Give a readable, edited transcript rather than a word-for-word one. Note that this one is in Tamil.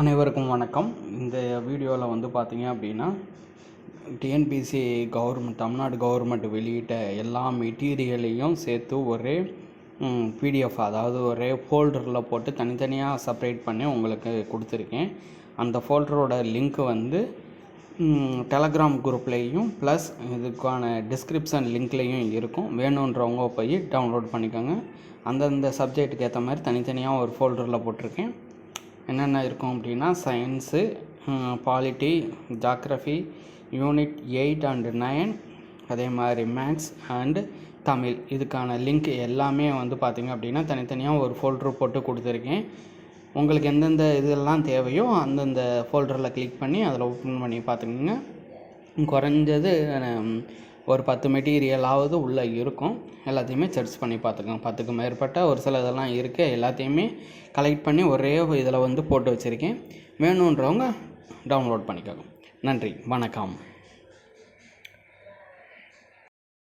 அனைவருக்கும் வணக்கம். இந்த வீடியோவில் வந்து பார்த்தீங்க அப்படின்னா, டிஎன்பிஎஸ்சி தமிழ்நாடு கவர்மெண்ட் வெளியிட்ட எல்லா மெட்டீரியலையும் சேர்த்து ஒரே பிடிஎஃப், அதாவது ஒரே ஃபோல்டரில் போட்டு தனித்தனியாக செப்பரேட் பண்ணி உங்களுக்கு கொடுத்துருக்கேன். அந்த ஃபோல்டரோட லிங்க் வந்து டெலகிராம் குரூப்லேயும் ப்ளஸ் இதுக்கான டிஸ்கிரிப்ஷன் லிங்க்லேயும் இருக்கும். வேணுன்றவங்க போய் டவுன்லோட் பண்ணிக்கோங்க. அந்தந்த சப்ஜெக்ட்டுக்கு ஏற்ற மாதிரி தனித்தனியாக ஒரு ஃபோல்டரில் போட்டிருக்கேன். என்னென்ன இருக்கும் அப்படின்னா, science, polity, geography, unit 8 and 9, அதே மாதிரி மேக்ஸ் அண்டு தமிழ். இதுக்கான லிங்க் எல்லாமே வந்து பார்த்திங்க அப்படின்னா தனித்தனியாக ஒரு ஃபோல்டர் போட்டு கொடுத்துருக்கேன். உங்களுக்கு எந்தெந்த இதெல்லாம் தேவையோ அந்தந்த ஃபோல்டரில் கிளிக் பண்ணி அதில் ஓப்பன் பண்ணி பார்த்துக்கோங்க. குறைஞ்சது ஒரு 10 மெட்டீரியலாவது உள்ளே இருக்கும். எல்லாத்தையுமே சர்ச் பண்ணி பார்த்துக்கோங்க. 10க்கு மேற்பட்ட ஒரு சில இதெல்லாம் இருக்குது. எல்லாத்தையுமே கலெக்ட் பண்ணி ஒரே இதில் வந்து போட்டு வச்சுருக்கேன். வேணுன்றவங்க டவுன்லோட் பண்ணிக்கோங்க. நன்றி, வணக்கம்.